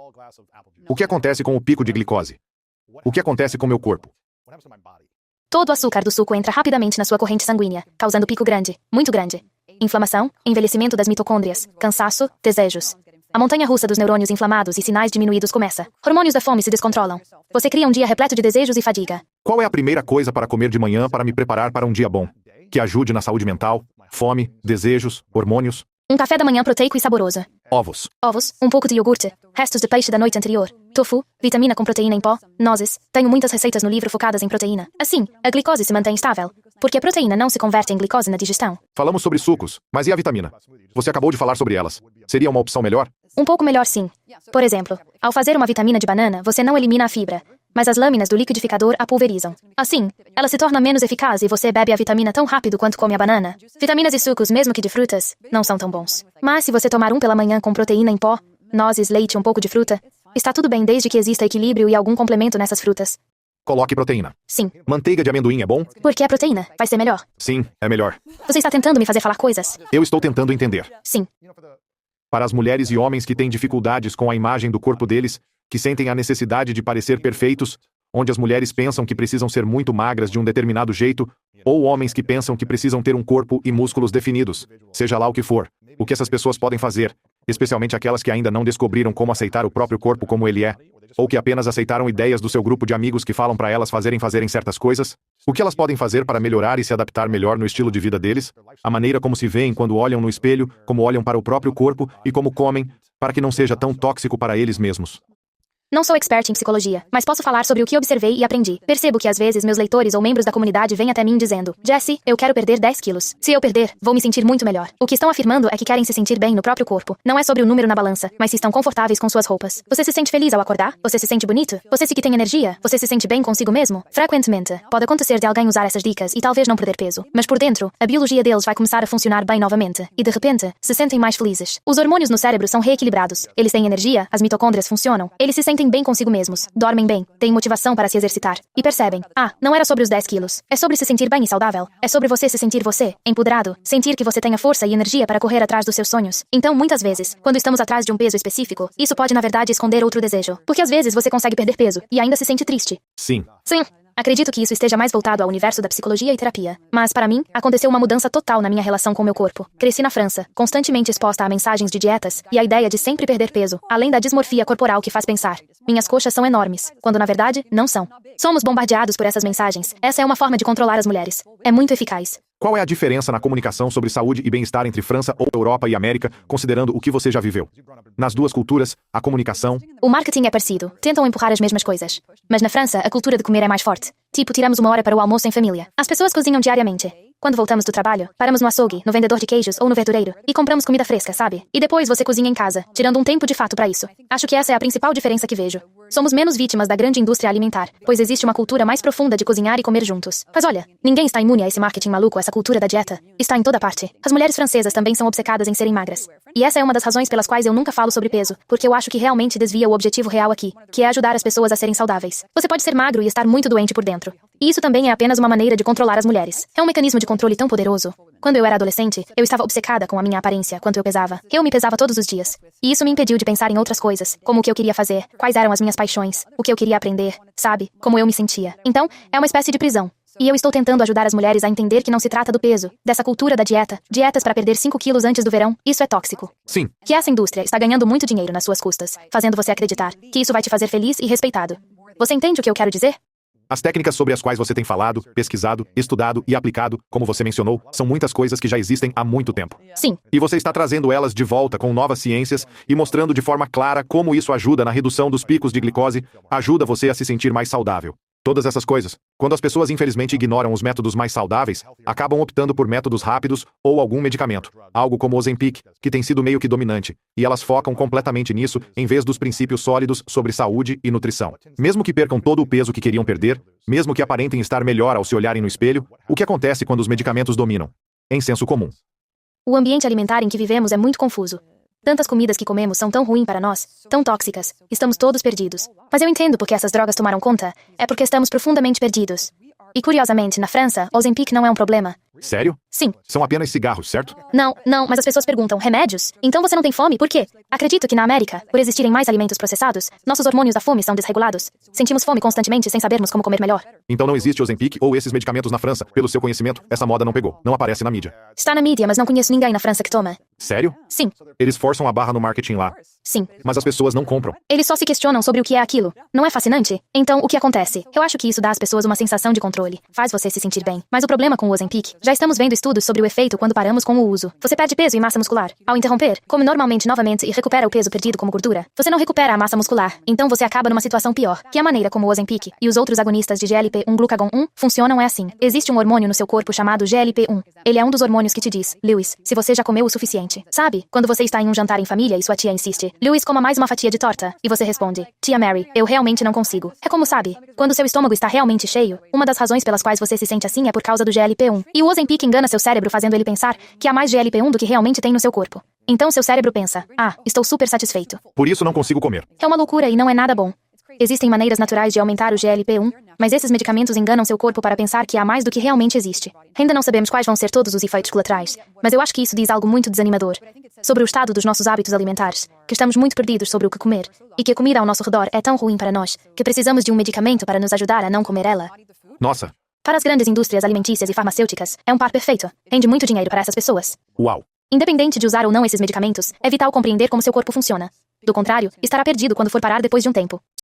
O que acontece com o pico de glicose? O que acontece com meu corpo? Todo o açúcar do suco entra rapidamente na sua corrente sanguínea, causando pico grande, muito grande. Inflamação, envelhecimento das mitocôndrias, cansaço, desejos. A montanha-russa dos neurônios inflamados e sinais diminuídos começa. Hormônios da fome se descontrolam. Você cria um dia repleto de desejos e fadiga. Qual é a primeira coisa para comer de manhã para me preparar para um dia bom? Que ajude na saúde mental, fome, desejos, hormônios? Um café da manhã proteico e saboroso. Ovos. Ovos, um pouco de iogurte, restos de peixe da noite anterior, tofu, vitamina com proteína em pó, nozes. Tenho muitas receitas no livro focadas em proteína. Assim, a glicose se mantém estável, porque a proteína não se converte em glicose na digestão. Falamos sobre sucos, mas e a vitamina? Você acabou de falar sobre elas. Seria uma opção melhor? Um pouco melhor sim. Por exemplo, ao fazer uma vitamina de banana, você não elimina a fibra, mas as lâminas do liquidificador a pulverizam. Assim, ela se torna menos eficaz e você bebe a vitamina tão rápido quanto come a banana. Vitaminas e sucos, mesmo que de frutas, não são tão bons. Mas se você tomar um pela manhã com proteína em pó, nozes, leite e um pouco de fruta, está tudo bem desde que exista equilíbrio e algum complemento nessas frutas. Coloque proteína. Sim, Manteiga de amendoim é bom? porque a proteína vai ser melhor. Sim, é melhor. Você está tentando me fazer falar coisas? Eu estou tentando entender. Sim. Para as mulheres e homens que têm dificuldades com a imagem do corpo deles, que sentem a necessidade de parecer perfeitos, onde as mulheres pensam que precisam ser muito magras de um determinado jeito, ou homens que pensam que precisam ter um corpo e músculos definidos, seja lá o que for, o que essas pessoas podem fazer, especialmente aquelas que ainda não descobriram como aceitar o próprio corpo como ele é, ou que apenas aceitaram ideias do seu grupo de amigos que falam para elas fazerem certas coisas, o que elas podem fazer para melhorar e se adaptar melhor no estilo de vida deles, a maneira como se veem quando olham no espelho, como olham para o próprio corpo e como comem, para que não seja tão tóxico para eles mesmos. Não sou expert em psicologia, mas posso falar sobre o que observei e aprendi. Percebo que às vezes meus leitores ou membros da comunidade vêm até mim dizendo: Jessie, eu quero perder 10 quilos. Se eu perder, vou me sentir muito melhor. O que estão afirmando é que querem se sentir bem no próprio corpo. Não é sobre o número na balança, mas se estão confortáveis com suas roupas. Você se sente feliz ao acordar? Você se sente bonito? Você se que tem energia? Você se sente bem consigo mesmo? Frequentemente, pode acontecer de alguém usar essas dicas e talvez não perder peso. Mas por dentro, a biologia deles vai começar a funcionar bem novamente. E de repente, se sentem mais felizes. Os hormônios no cérebro são reequilibrados. Eles têm energia, as mitocôndrias funcionam. Eles se sentem bem consigo mesmos. Dormem bem, têm motivação para se exercitar. E percebem: não era sobre os 10 quilos. É sobre se sentir bem e saudável. É sobre você se sentir você, empoderado. Sentir que você tenha força e energia para correr atrás dos seus sonhos. Então, muitas vezes, quando estamos atrás de um peso específico, isso pode na verdade esconder outro desejo. Porque às vezes você consegue perder peso e ainda se sente triste. Sim. Sim. Acredito que isso esteja mais voltado ao universo da psicologia e terapia. Mas, para mim, aconteceu uma mudança total na minha relação com meu corpo. Cresci na França, constantemente exposta a mensagens de dietas e a ideia de sempre perder peso, além da dismorfia corporal que faz pensar: minhas coxas são enormes, quando na verdade, não são. Somos bombardeados por essas mensagens. Essa é uma forma de controlar as mulheres. É muito eficaz. Qual é a diferença na comunicação sobre saúde e bem-estar entre França ou Europa e América, considerando o que você já viveu? Nas duas culturas, a comunicação... O marketing é parecido, tentam empurrar as mesmas coisas. Mas na França, a cultura de comer é mais forte. Tipo, tiramos uma hora para o almoço em família. As pessoas cozinham diariamente. Quando voltamos do trabalho, paramos no açougue, no vendedor de queijos ou no verdureiro e compramos comida fresca, sabe? E depois você cozinha em casa, tirando um tempo de fato para isso. Acho que essa é a principal diferença que vejo. Somos menos vítimas da grande indústria alimentar, pois existe uma cultura mais profunda de cozinhar e comer juntos. Mas olha, ninguém está imune a esse marketing maluco, essa cultura da dieta. Está em toda parte. As mulheres francesas também são obcecadas em serem magras. E essa é uma das razões pelas quais eu nunca falo sobre peso, porque eu acho que realmente desvia o objetivo real aqui, que é ajudar as pessoas a serem saudáveis. Você pode ser magro e estar muito doente por dentro. E isso também é apenas uma maneira de controlar as mulheres. É um mecanismo de controle tão poderoso. Quando eu era adolescente, eu estava obcecada com a minha aparência, quanto eu pesava. Eu me pesava todos os dias. E isso me impediu de pensar em outras coisas, como o que eu queria fazer, quais eram as minhas paixões, o que eu queria aprender, sabe? Como eu me sentia. Então, é uma espécie de prisão. E eu estou tentando ajudar as mulheres a entender que não se trata do peso, dessa cultura da dieta, dietas para perder 5 quilos antes do verão, isso é tóxico. Sim. Que essa indústria está ganhando muito dinheiro nas suas custas, fazendo você acreditar que isso vai te fazer feliz e respeitado. Você entende o que eu quero dizer? As técnicas sobre as quais você tem falado, pesquisado, estudado e aplicado, como você mencionou, são muitas coisas que já existem há muito tempo. Sim. E você está trazendo elas de volta com novas ciências e mostrando de forma clara como isso ajuda na redução dos picos de glicose, ajuda você a se sentir mais saudável. Todas essas coisas, quando as pessoas infelizmente ignoram os métodos mais saudáveis, acabam optando por métodos rápidos ou algum medicamento, algo como o Ozempic, que tem sido meio que dominante, e elas focam completamente nisso em vez dos princípios sólidos sobre saúde e nutrição. Mesmo que percam todo o peso que queriam perder, mesmo que aparentem estar melhor ao se olharem no espelho, o que acontece quando os medicamentos dominam? Em senso comum. O ambiente alimentar em que vivemos é muito confuso. Tantas comidas que comemos são tão ruins para nós, tão tóxicas, estamos todos perdidos. Mas eu entendo porque essas drogas tomaram conta, é porque estamos profundamente perdidos. E curiosamente, na França, o Ozempic não é um problema. Sério? Sim. São apenas cigarros, certo? Não, mas as pessoas perguntam, remédios? Então você não tem fome? Por quê? Acredito que na América, por existirem mais alimentos processados, nossos hormônios da fome são desregulados. Sentimos fome constantemente sem sabermos como comer melhor. Então não existe Ozempic ou esses medicamentos na França. Pelo seu conhecimento, essa moda não pegou. Não aparece na mídia. Está na mídia, mas não conheço ninguém na França que toma. Sério? Sim. Eles forçam a barra no marketing lá. Sim. Mas as pessoas não compram. Eles só se questionam sobre o que é aquilo. Não é fascinante? Então, o que acontece? Eu acho que isso dá às pessoas uma sensação de controle. Faz você se sentir bem. Mas o problema com o Ozempic, já estamos vendo estudos sobre o efeito quando paramos com o uso. Você perde peso e massa muscular. Ao interromper, come normalmente novamente e recupera o peso perdido como gordura. Você não recupera a massa muscular. Então você acaba numa situação pior. Que a maneira como o Ozempic e os outros agonistas de GLP-1 glucagon 1 funcionam é assim. Existe um hormônio no seu corpo chamado GLP-1. Ele é um dos hormônios que te diz, Lewis, se você já comeu o suficiente. Sabe? Quando você está em um jantar em família e sua tia insiste, Lewis, coma mais uma fatia de torta. E você responde, tia Mary, eu realmente não consigo. É como sabe, quando seu estômago está realmente cheio, uma das razões pelas quais você se sente assim é por causa do GLP-1. E o Ozempic engana seu cérebro fazendo ele pensar que há mais GLP-1 do que realmente tem no seu corpo. Então seu cérebro pensa, estou super satisfeito. Por isso não consigo comer. É uma loucura e não é nada bom. Existem maneiras naturais de aumentar o GLP-1, mas esses medicamentos enganam seu corpo para pensar que há mais do que realmente existe. Ainda não sabemos quais vão ser todos os efeitos colaterais, mas eu acho que isso diz algo muito desanimador sobre o estado dos nossos hábitos alimentares, que estamos muito perdidos sobre o que comer, e que a comida ao nosso redor é tão ruim para nós, que precisamos de um medicamento para nos ajudar a não comer ela. Nossa. Para as grandes indústrias alimentícias e farmacêuticas, é um par perfeito. Rende muito dinheiro para essas pessoas. Uau. Independente de usar ou não esses medicamentos, é vital compreender como seu corpo funciona. Do contrário, estará perdido quando for parar depois de um tempo.